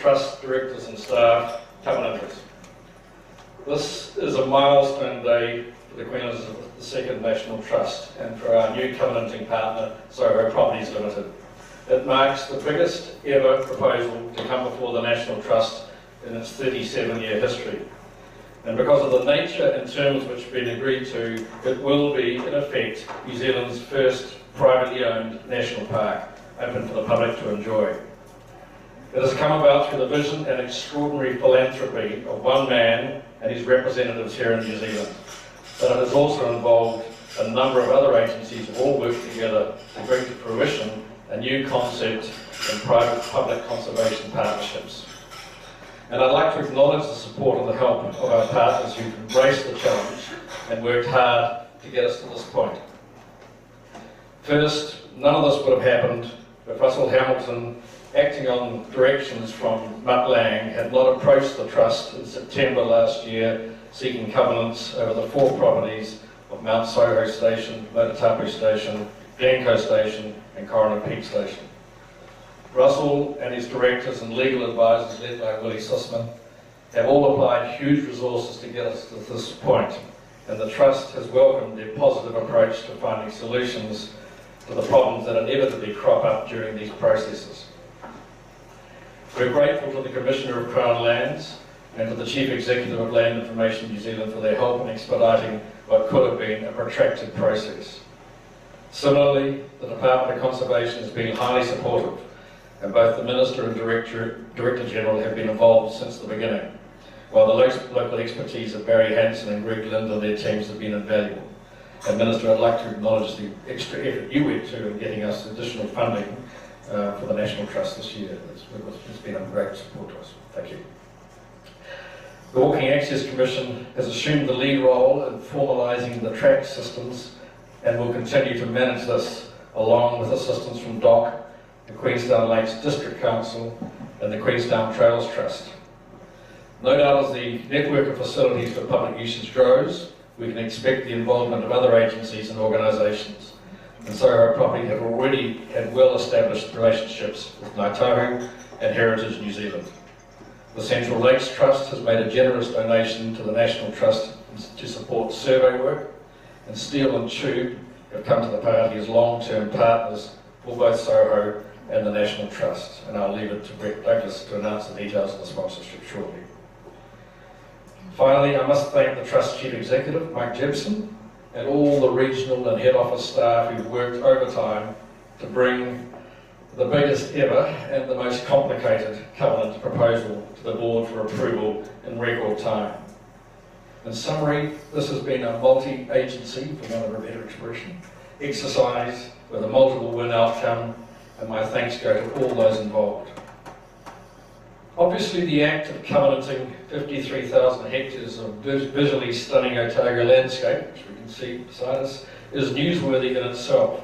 Trust directors and staff covenanters. This is a milestone day for the Queen Elizabeth II National Trust and for our new covenanting partner, Soho Property Ltd. It marks the biggest ever proposal to come before the National Trust in its 37-year history. And because of the nature and terms which have been agreed to, it will be, in effect, New Zealand's first privately owned national park, open for the public to enjoy. It has come about through the vision and extraordinary philanthropy of one man and his representatives here in New Zealand. But it has also involved a number of other agencies who all worked together to bring to fruition a new concept in private-public conservation partnerships. And I'd like to acknowledge the support and the help of our partners who've embraced the challenge and worked hard to get us to this point. First, none of this would have happened if Russell Hamilton, acting on directions from Mutt Lange, had not approached the Trust in September last year seeking covenants over the 4 properties of Mount Soho Station, Motatapu Station, Glencoe Station and Coronet Peak Station. Russell and his directors and legal advisors, led by Willie Sussman, have all applied huge resources to get us to this point, and the Trust has welcomed their positive approach to finding solutions to the problems that inevitably crop up during these processes. We're grateful to the Commissioner of Crown Lands and to the Chief Executive of Land Information New Zealand for their help in expediting what could have been a protracted process. Similarly, the Department of Conservation has been highly supportive, and both the Minister and Director General have been involved since the beginning, while the local expertise of Barry Hanson and Greg Lind and their teams have been invaluable. And Minister, I'd like to acknowledge the extra effort you went to in getting us additional funding for the National Trust this year. It's been a great support to us. Thank you. The Walking Access Commission has assumed the lead role in formalising the track systems and will continue to manage this along with assistance from DOC, the Queenstown Lakes District Council and the Queenstown Trails Trust. No doubt as the network of facilities for public usage grows, we can expect the involvement of other agencies and organisations. And Soho Property have already had well-established relationships with Otago and Heritage New Zealand. The Central Lakes Trust has made a generous donation to the National Trust to support survey work, and Steel and Tube have come to the party as long-term partners for both Soho and the National Trust. And I'll leave it to Brett Douglas to announce the details of the sponsorship shortly. Finally, I must thank the Trust Chief Executive, Mike Jepson, and all the regional and head office staff who've worked overtime to bring the biggest ever and the most complicated covenant proposal to the board for approval in record time. In summary, this has been a multi-agency, for want of a better expression, exercise with a multiple win outcome, and my thanks go to all those involved. Obviously, the act of covenanting 53,000 hectares of visually stunning Otago landscape, which we can see beside us, is newsworthy in itself.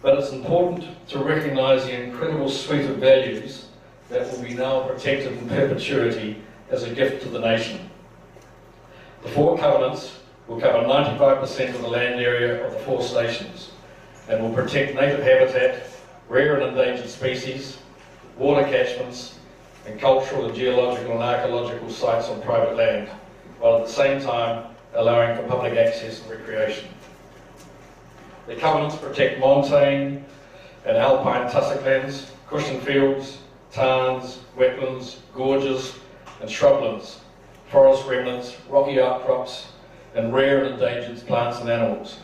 But it's important to recognise the incredible suite of values that will be now protected in perpetuity as a gift to the nation. The 4 covenants will cover 95% of the land area of the 4 stations and will protect native habitat, rare and endangered species, water catchments, and cultural and geological and archaeological sites on private land, while at the same time allowing for public access and recreation. The covenants protect montane and alpine tussock lands, cushion fields, tarns, wetlands, gorges and shrublands, forest remnants, rocky outcrops and rare and endangered plants and animals,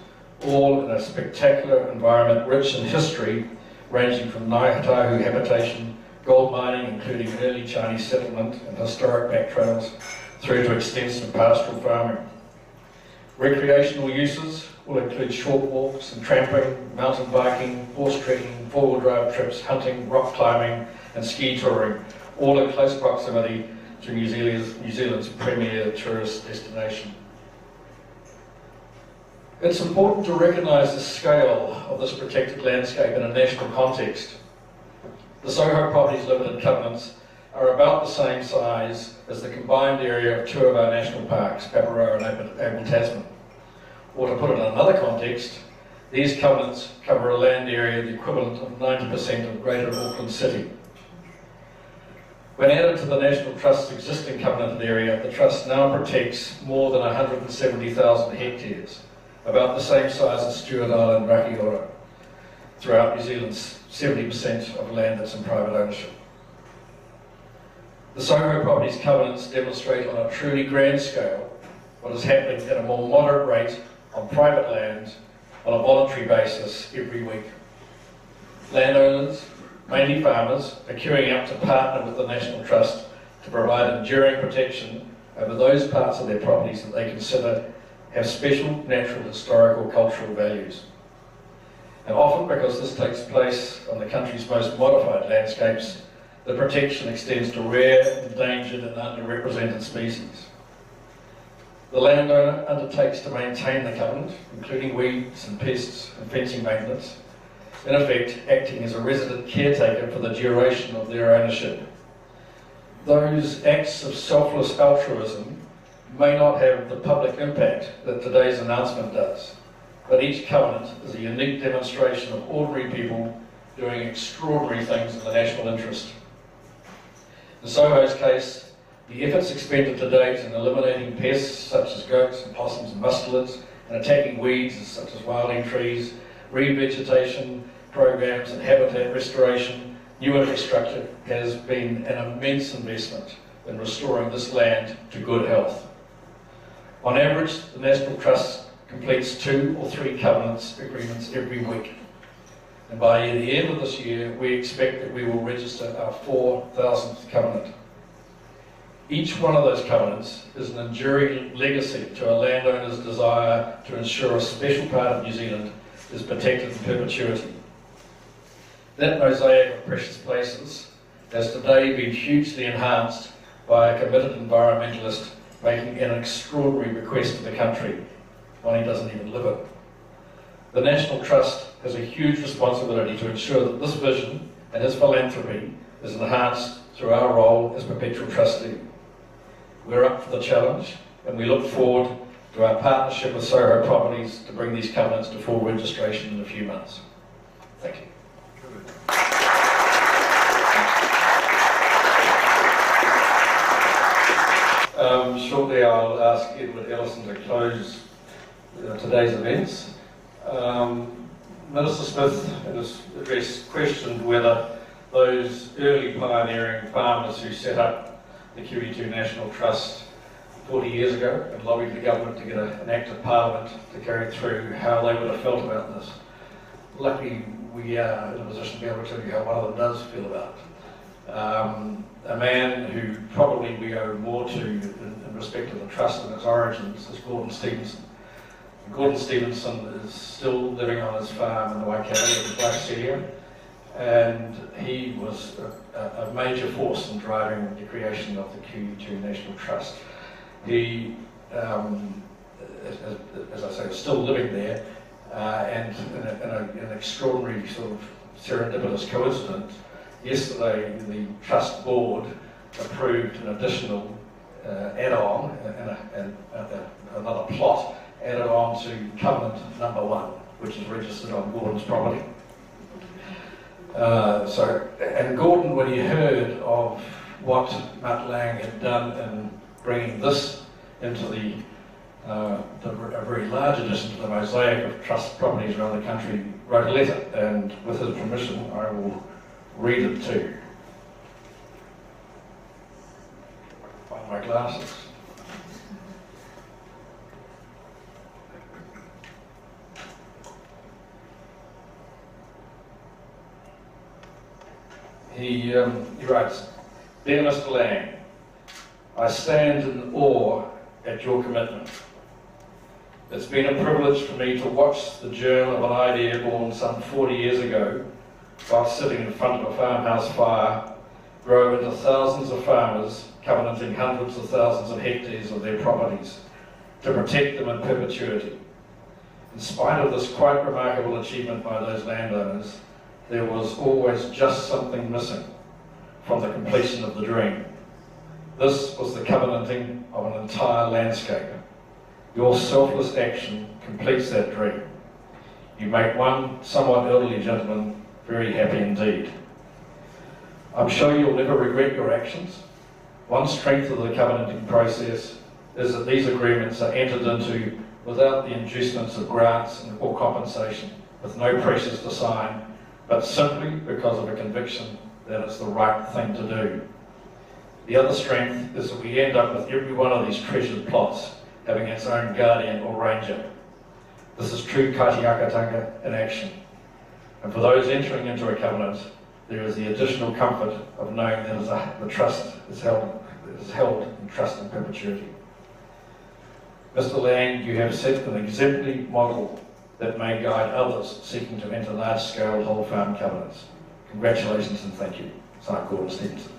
all in a spectacular environment rich in history ranging from Ngāi habitation, gold mining including early Chinese settlement and historic back trails, through to extensive pastoral farming. Recreational uses will include short walks and tramping, mountain biking, horse trekking, four-wheel drive trips, hunting, rock climbing and ski touring, all in close proximity to New Zealand's premier tourist destination. It's important to recognise the scale of this protected landscape in a national context. The Soho Property Ltd covenants are about the same size as the combined area of 2 of our national parks, Paparoa and Abel Tasman. Or to put it in another context, these covenants cover a land area the equivalent of 90% of Greater Auckland City. When added to the National Trust's existing covenanted area, the Trust now protects more than 170,000 hectares, about the same size as Stewart Island, Rakiora, throughout New Zealand's 70% of land that's in private ownership. The Soho Properties covenants demonstrate on a truly grand scale what is happening at a more moderate rate on private land on a voluntary basis every week. Landowners, mainly farmers, are queuing up to partner with the National Trust to provide enduring protection over those parts of their properties that they consider have special natural, historical, cultural values. And often, because this takes place on the country's most modified landscapes, the protection extends to rare, endangered and underrepresented species. The landowner undertakes to maintain the covenant, including weeds and pests and fencing maintenance, in effect acting as a resident caretaker for the duration of their ownership. Those acts of selfless altruism may not have the public impact that today's announcement does, but each covenant is a unique demonstration of ordinary people doing extraordinary things in the national interest. In Soho's case, the efforts expended to date in eliminating pests such as goats and possums and mustelids, and attacking weeds such as wilding trees, revegetation programs and habitat restoration, new infrastructure has been an immense investment in restoring this land to good health. On average, the National Trust completes 2 or 3 covenants agreements every week. And by the end of this year, we expect that we will register our 4,000th covenant. Each one of those covenants is an enduring legacy to a landowner's desire to ensure a special part of New Zealand is protected in perpetuity. That mosaic of precious places has today been hugely enhanced by a committed environmentalist making an extraordinary request to the country, one he doesn't even live in. The National Trust has a huge responsibility to ensure that this vision and his philanthropy is enhanced through our role as perpetual trustee. We're up for the challenge, and we look forward to our partnership with Soho Properties to bring these covenants to full registration in a few months. Thank you. Shortly I'll ask Edward Ellison to close today's events. Minister Smith in his address questioned whether those early pioneering farmers who set up the QE2 National Trust 40 years ago and lobbied the government to get an act of parliament to carry through, how they would have felt about this. Luckily, we are in a position to be able to tell you how one of them does feel about it. A man who probably we owe more to in respect to the trust and its origins is Gordon Stevenson. Gordon Stevenson is still living on his farm in the Waikato with his wife Celia, and he was a major force in driving the creation of the QE2 National Trust. He, as I say, is still living there, and in an extraordinary sort of serendipitous coincidence, yesterday the Trust Board approved an additional add-on and another plot added on to covenant number 1, which is registered on Gordon's property. And Gordon, when he heard of what Mutt Lange had done in bringing this into a very large addition to the mosaic of trust properties around the country, wrote a letter, and with his permission I will read it to you. Find my glasses. He writes, "Dear Mr. Lange, I stand in awe at your commitment. It's been a privilege for me to watch the germ of an idea born some 40 years ago while sitting in front of a farmhouse fire grow into thousands of farmers covenanting hundreds of thousands of hectares of their properties to protect them in perpetuity. In spite of this quite remarkable achievement by those landowners, there was always just something missing from the completion of the dream. This was the covenanting of an entire landscape. Your selfless action completes that dream. You make one somewhat elderly gentleman very happy indeed. I'm sure you'll never regret your actions. One strength of the covenanting process is that these agreements are entered into without the inducements of grants or compensation, with no pressures to sign, but simply because of a conviction that it's the right thing to do. The other strength is that we end up with every one of these treasured plots having its own guardian or ranger. This is true kaitiakatanga in action. And for those entering into a covenant, there is the additional comfort of knowing that the trust is held in trust and perpetuity. Mr. Lange, you have set an exemplary model that may guide others seeking to enter large-scale whole farm covenants. Congratulations and thank you. Signed, Gordon Stevenson.